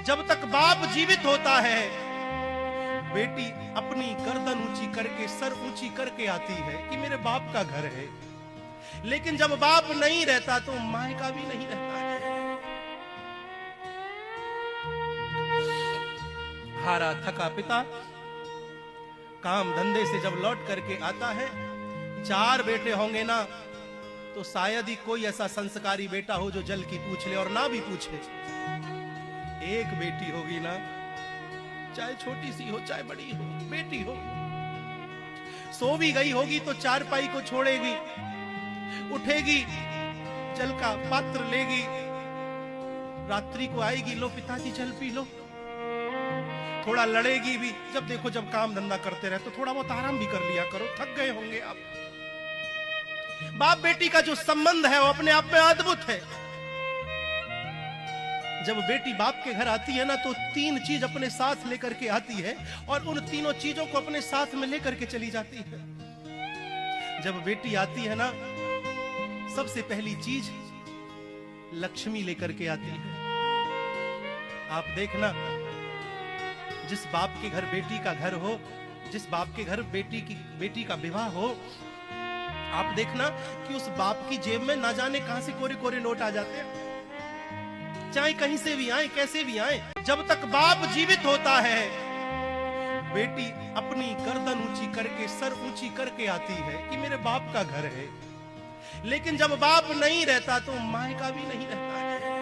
जब तक बाप जीवित होता है, बेटी अपनी गर्दन ऊंची करके, सर ऊंची करके आती है कि मेरे बाप का घर है। लेकिन जब बाप नहीं रहता तो मायका भी नहीं रहता है। हारा थका पिता काम धंधे से जब लौट करके आता है, 4 बेटे होंगे ना तो शायद ही कोई ऐसा संस्कारी बेटा हो जो जल की पूछ ले, और ना भी पूछे। एक बेटी होगी ना, चाहे छोटी सी हो चाहे बड़ी हो, बेटी हो। सो भी गई होगी तो चारपाई को छोड़ेगी, उठेगी, जल का पात्र लेगी, रात्रि को आएगी, लो पिताजी जल पी लो। थोड़ा लड़ेगी भी, जब देखो जब काम धंधा करते रहे तो थोड़ा बहुत आराम भी कर लिया करो, थक गए होंगे आप। बाप बेटी का जो संबंध है वो अपने आप में अद्भुत है। जब बेटी बाप के घर आती है ना तो 3 चीज अपने साथ लेकर के आती है, और उन तीनों चीजों को अपने साथ में लेकर के चली जाती है। जब बेटी आती है ना, सबसे पहली चीज लक्ष्मी लेकर के आती है। आप देखना, जिस बाप के घर बेटी का घर हो, जिस बाप के घर बेटी का विवाह हो, आप देखना कि उस बाप की जेब में ना जाने कहां से कोरे कोरे नोट आ जाते हैं, चाहे कहीं से भी आए, कैसे भी आए। जब तक बाप जीवित होता है, बेटी अपनी गर्दन ऊंची करके, सर ऊंची करके आती है कि मेरे बाप का घर है। लेकिन जब बाप नहीं रहता तो मायका भी नहीं रहता है।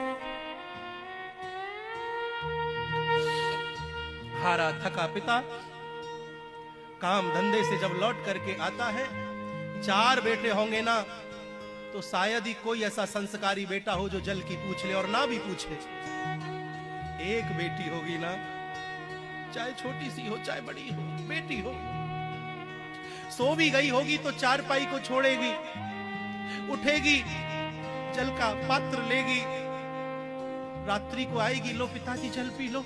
हारा थका पिता काम धंधे से जब लौट करके आता है, 4 बेटे होंगे ना तो शायद ही कोई ऐसा संस्कारी बेटा हो जो जल की पूछ ले, और ना भी पूछे। एक बेटी होगी ना, चाहे छोटी सी हो चाहे बड़ी हो, बेटी हो। सो भी गई होगी तो चारपाई को छोड़ेगी, उठेगी, जल का पात्र लेगी, रात्रि को आएगी, लो पिताजी जल पी लो।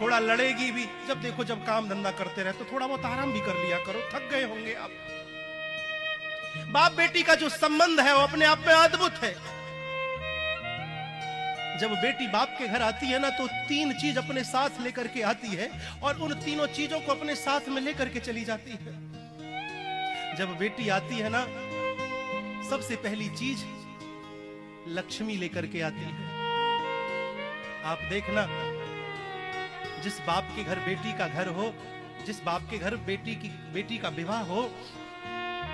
थोड़ा लड़ेगी भी, जब देखो जब काम धंधा करते रहे तो थोड़ा बहुत आराम भी कर लिया करो, थक गए होंगे आप। बाप बेटी का जो संबंध है वो अपने आप में अद्भुत है। जब बेटी बाप के घर आती है ना तो 3 चीज अपने साथ लेकर के आती है, और उन तीनों चीजों को अपने साथ में लेकर के चली जाती है। जब बेटी आती है ना, सबसे पहली चीज लक्ष्मी लेकर के आती है। आप देखना, जिस बाप के घर बेटी का घर हो, जिस बाप के घर बेटी का विवाह हो,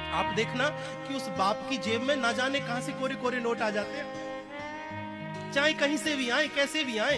आप देखना कि उस बाप की जेब में ना जाने कहां से कोरे कोरे नोट आ जाते हैं, चाहे कहीं से भी आए, कैसे भी आए।